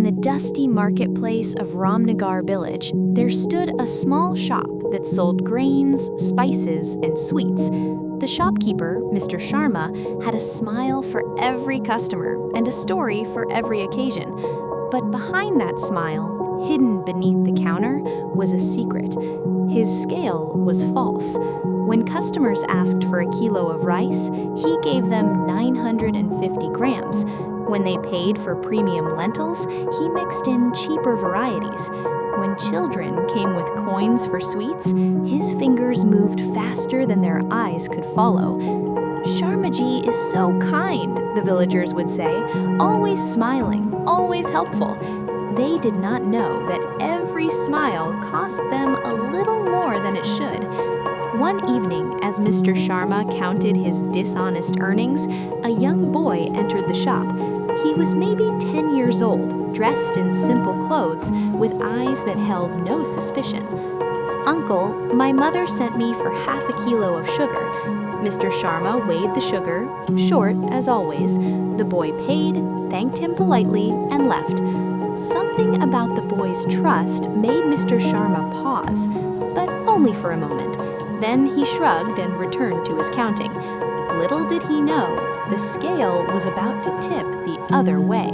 In the dusty marketplace of Ramnagar village, there stood a small shop that sold grains, spices, and sweets. The shopkeeper, Mr. Sharma, had a smile for every customer and a story for every occasion. But behind that smile, hidden beneath the counter, was a secret. His scale was false. When customers asked for a kilo of rice, he gave them 950 grams. When they paid for premium lentils, he mixed in cheaper varieties. When children came with coins for sweets, his fingers moved faster than their eyes could follow. "Sharmaji is so kind," the villagers would say, always smiling, always helpful. They did not know that every smile cost them a little more than it should. One evening, as Mr. Sharma counted his dishonest earnings, a young boy entered the shop. He was maybe 10 years old, dressed in simple clothes, with eyes that held no suspicion. "Uncle, my mother sent me for half a kilo of sugar." Mr. Sharma weighed the sugar, short as always. The boy paid, thanked him politely, and left. Something about the boy's trust made Mr. Sharma pause, but only for a moment. Then he shrugged and returned to his counting. Little did he know, the scale was about to tip the other way.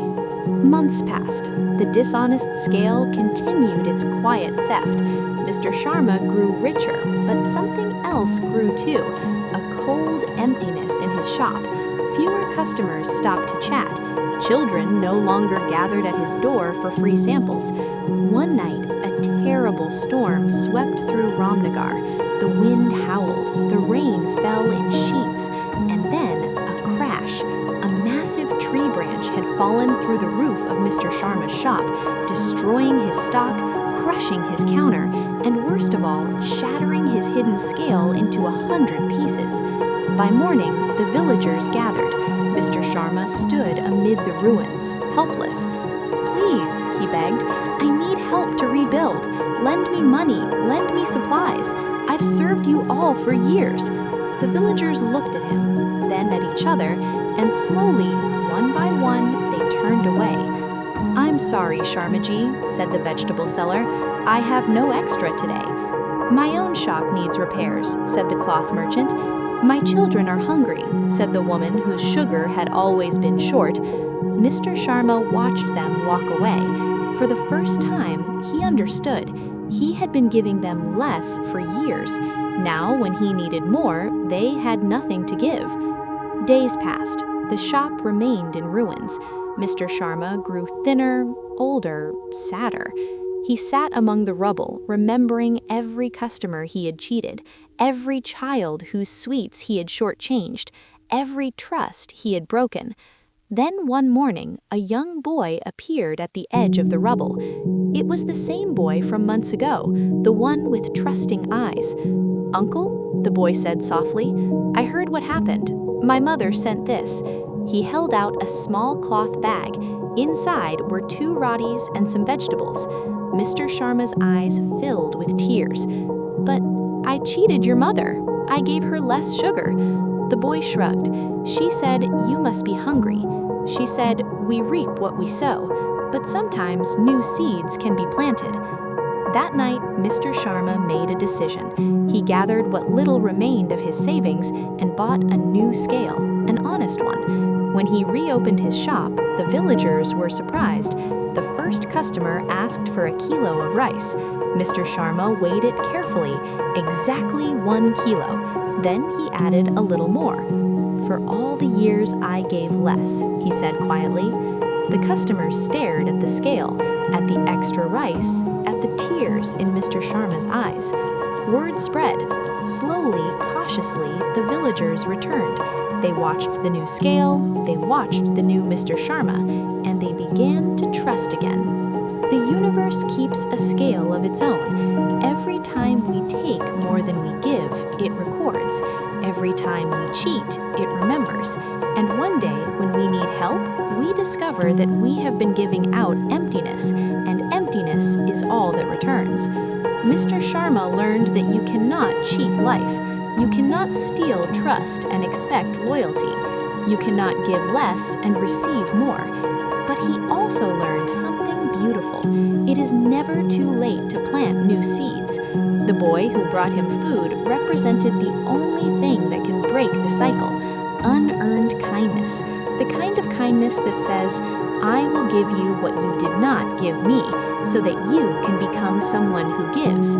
Months passed. The dishonest scale continued its quiet theft. Mr. Sharma grew richer, but something else grew too, a cold emptiness in his shop. Fewer customers stopped to chat. Children no longer gathered at his door for free samples. One night, a terrible storm swept through Ramnagar. The wind howled, the rain fell in sheets, and then a crash. A massive tree branch had fallen through the roof of Mr. Sharma's shop, destroying his stock, crushing his counter, and worst of all, shattering his hidden scale into 100 pieces. By morning, the villagers gathered. Mr. Sharma stood amid the ruins, helpless. "Please," he begged, "I need help to rebuild. Lend me money, lend me supplies. I've served you all for years." The villagers looked at him, then at each other, and slowly, one by one, they turned away. "I'm sorry, Sharmaji," said the vegetable seller. "I have no extra today." "My own shop needs repairs," said the cloth merchant. "My children are hungry," said the woman whose sugar had always been short. Mr. Sharma watched them walk away. For the first time, he understood. He had been giving them less for years. Now, when he needed more, they had nothing to give. Days passed. The shop remained in ruins. Mr. Sharma grew thinner, older, sadder. He sat among the rubble, remembering every customer he had cheated, every child whose sweets he had shortchanged, every trust he had broken. Then one morning, a young boy appeared at the edge of the rubble. It was the same boy from months ago, the one with trusting eyes. "Uncle," the boy said softly, "I heard what happened. My mother sent this." He held out a small cloth bag. Inside were 2 rotis and some vegetables. Mr. Sharma's eyes filled with tears. "But I cheated your mother. I gave her less sugar." The boy shrugged. "She said, 'You must be hungry.' She said, 'We reap what we sow.' But sometimes new seeds can be planted." That night, Mr. Sharma made a decision. He gathered what little remained of his savings and bought a new scale, an honest one. When he reopened his shop, the villagers were surprised. The first customer asked for a kilo of rice. Mr. Sharma weighed it carefully, exactly 1 kilo. Then he added a little more. "For all the years I gave less," he said quietly. The customers stared at the scale, at the extra rice, at the tears in Mr. Sharma's eyes. Word spread. Slowly, cautiously, the villagers returned. They watched the new scale, they watched the new Mr. Sharma, and they began to trust again. The universe keeps a scale of its own. Every time we take more than we give, it records. Every time we cheat, it remembers. And one day, when we need help, we discover that we have been giving out emptiness, and emptiness is all that returns. Mr. Sharma learned that you cannot cheat life. You cannot steal trust and expect loyalty. You cannot give less and receive more. But he also learned something beautiful. It is never too late to plant new seeds. The boy who brought him food represented the only thing that can break the cycle: unearned kindness. The kind of kindness that says, I will give you what you did not give me, so that you can become someone who gives.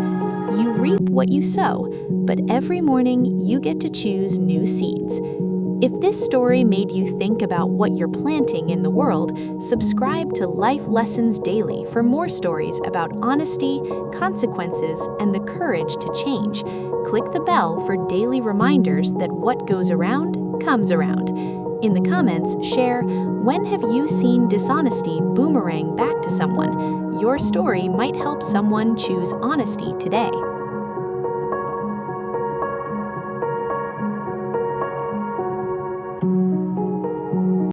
You reap what you sow, but every morning you get to choose new seeds. If this story made you think about what you're planting in the world, subscribe to Life Lessons Daily for more stories about honesty, consequences, and the courage to change. Click the bell for daily reminders that what goes around comes around. In the comments, share, when have you seen dishonesty boomerang back to someone? Your story might help someone choose honesty today.